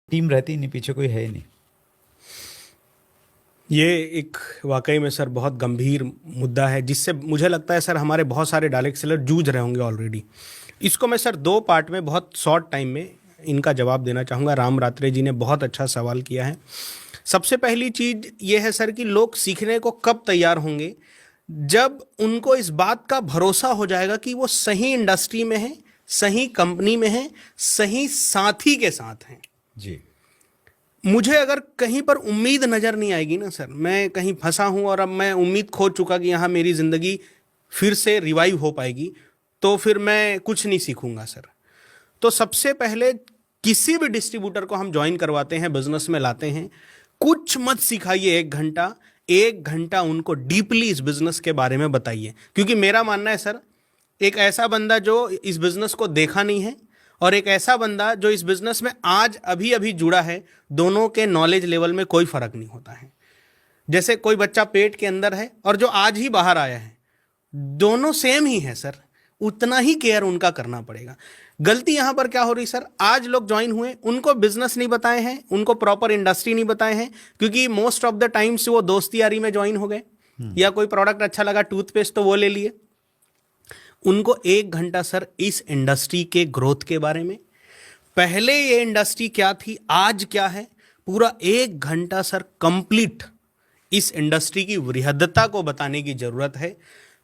Team रहती नहीं, पीछे कोई है ही नहीं। ये एक वाकई में सर बहुत गंभीर मुद्दा है, जिससे मुझे लगता है सर हमारे बहुत सारे डायरेक्ट सेलर जूझ रहे होंगे ऑलरेडी। इसको मैं सर दो पार्ट में बहुत शॉर्ट टाइम में इनका जवाब देना चाहूँगा। राम रात्रे जी ने बहुत अच्छा सवाल किया है। सबसे पहली चीज़ ये है सर कि लोग सीखने को कब तैयार होंगे, जब उनको इस बात का भरोसा हो जाएगा कि वो सही इंडस्ट्री में है, सही कंपनी में है, सही साथी के साथ हैं। जी। मुझे अगर कहीं पर उम्मीद नज़र नहीं आएगी ना सर, मैं कहीं फंसा हूं और अब मैं उम्मीद खो चुका कि यहाँ मेरी ज़िंदगी फिर से रिवाइव हो पाएगी, तो फिर मैं कुछ नहीं सीखूंगा सर। तो सबसे पहले किसी भी डिस्ट्रीब्यूटर को हम ज्वाइन करवाते हैं, बिजनेस में लाते हैं, कुछ मत सिखाइए। एक घंटा उनको डीपली इस बिजनेस के बारे में बताइए। क्योंकि मेरा मानना है सर, एक ऐसा बंदा जो इस बिजनेस को देखा नहीं है और एक ऐसा बंदा जो इस बिजनेस में आज अभी अभी जुड़ा है, दोनों के नॉलेज लेवल में कोई फर्क नहीं होता है। जैसे कोई बच्चा पेट के अंदर है और जो आज ही बाहर आया है, दोनों सेम ही है सर, उतना ही केयर उनका करना पड़ेगा। गलती यहां पर क्या हो रही सर, आज लोग ज्वाइन हुए, उनको बिजनेस नहीं बताए हैं, उनको प्रॉपर इंडस्ट्री नहीं बताए हैं, क्योंकि मोस्ट ऑफ द टाइम्स वो दोस्ती यारी में ज्वाइन हो गए, या कोई प्रोडक्ट अच्छा लगा टूथपेस्ट तो वो ले लिए। उनको एक घंटा सर इस इंडस्ट्री के ग्रोथ के बारे में, पहले ये इंडस्ट्री क्या थी, आज क्या है, पूरा एक घंटा सर कंप्लीट इस इंडस्ट्री की वृहद्दता को बताने की जरूरत है।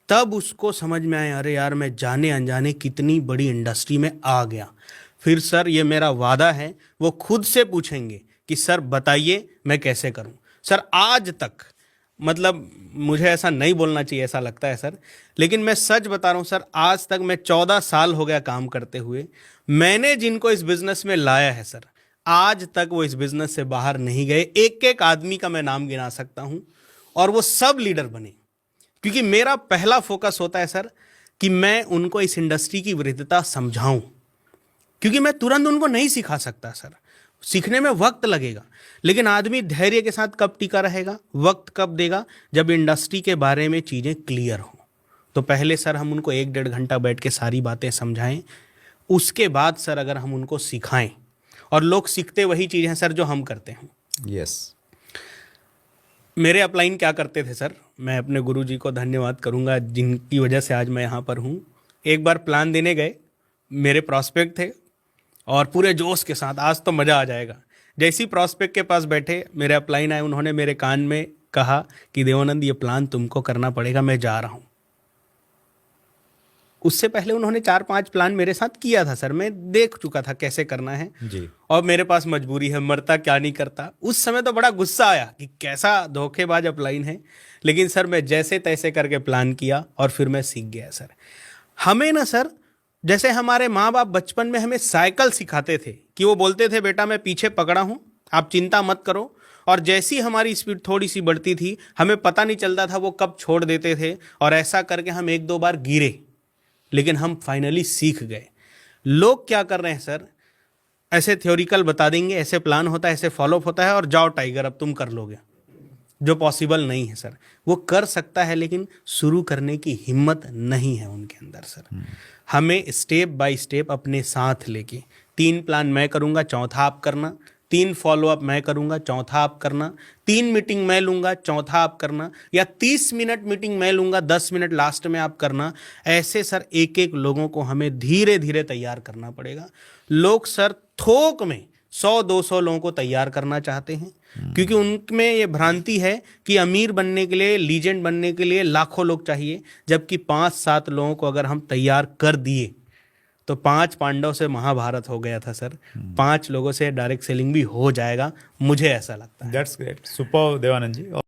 तब उसको समझ में आए, अरे यार मैं जाने अनजाने कितनी बड़ी इंडस्ट्री में आ गया। फिर सर ये मेरा वादा है, वो खुद से पूछेंगे कि सर बताइए मैं कैसे करूं। सर आज तक, मतलब मुझे ऐसा नहीं बोलना चाहिए, ऐसा लगता है सर, लेकिन मैं सच बता रहा हूं सर, आज तक मैं 14 साल हो गया काम करते हुए, मैंने जिनको इस बिजनेस में लाया है सर, आज तक वो इस बिजनेस से बाहर नहीं गए। एक एक आदमी का मैं नाम गिना सकता हूं, और वो सब लीडर बने। क्योंकि मेरा पहला फोकस होता है सर कि मैं उनको इस इंडस्ट्री की वृद्धता समझाऊं, क्योंकि मैं तुरंत उनको नहीं सिखा सकता सर, सीखने में वक्त लगेगा। लेकिन आदमी धैर्य के साथ कब टिका रहेगा, वक्त कब देगा, जब इंडस्ट्री के बारे में चीज़ें क्लियर हो। तो पहले सर हम उनको 1-1.5 घंटा बैठ के सारी बातें समझाएं, उसके बाद सर अगर हम उनको सिखाएं, और लोग सीखते वही चीज़ हैं सर जो हम करते हैं। यस। मेरे अपलाइन क्या करते थे सर, मैं अपने गुरुजी को धन्यवाद करूंगा जिनकी वजह से आज मैं यहाँ पर हूँ। एक बार प्लान देने गए, मेरे प्रॉस्पेक्ट थे, और पूरे जोश के साथ आज तो मज़ा आ जाएगा। जैसी प्रॉस्पेक्ट के पास बैठे, मेरे अपलाइन आए, उन्होंने मेरे कान में कहा कि देवानंद ये प्लान तुमको करना पड़ेगा, मैं जा रहा हूँ। उससे पहले उन्होंने 4-5 प्लान मेरे साथ किया था सर, मैं देख चुका था कैसे करना है जी। और मेरे पास मजबूरी है, मरता क्या नहीं करता। उस समय तो बड़ा गुस्सा आया कि कैसा धोखेबाज अपलाइन है, लेकिन सर मैं जैसे तैसे करके प्लान किया और फिर मैं सीख गया सर। हमें ना सर, जैसे हमारे माँ बाप बचपन में हमें साइकिल सिखाते थे कि वो बोलते थे बेटा मैं पीछे पकड़ा हूँ, आप चिंता मत करो, और जैसी हमारी स्पीड थोड़ी सी बढ़ती थी, हमें पता नहीं चलता था वो कब छोड़ देते थे, और ऐसा करके हम 1-2 बार गिरे, लेकिन हम फाइनली सीख गए। लोग क्या कर रहे हैं सर, ऐसे थ्योरिकल बता देंगे, ऐसे प्लान होता है, ऐसे फॉलोअप होता है, और जाओ टाइगर अब तुम कर लोगे, जो पॉसिबल नहीं है सर। वो कर सकता है लेकिन शुरू करने की हिम्मत नहीं है उनके अंदर सर। हमें स्टेप बाय स्टेप अपने साथ लेके, 3 प्लान मैं करूंगा, चौथा आप करना, 3 फॉलोअप मैं करूंगा, चौथा आप करना, 3 मीटिंग मैं लूंगा, चौथा आप करना, या 30 मिनट मीटिंग मैं लूंगा, 10 मिनट लास्ट में आप करना। ऐसे सर एक एक लोगों को हमें धीरे धीरे तैयार करना पड़ेगा। लोग सर थोक में 100-200 लोगों को तैयार करना चाहते हैं, क्योंकि उनमें ये भ्रांति है कि अमीर बनने के लिए, लीजेंड बनने के लिए लाखों लोग चाहिए, जबकि 5-7 लोगों को अगर हम तैयार कर दिए तो 5 पांडव से महाभारत हो गया था सर। 5 लोगों से डायरेक्ट सेलिंग भी हो जाएगा, मुझे ऐसा लगता है। That's great, super Dev Anand ji.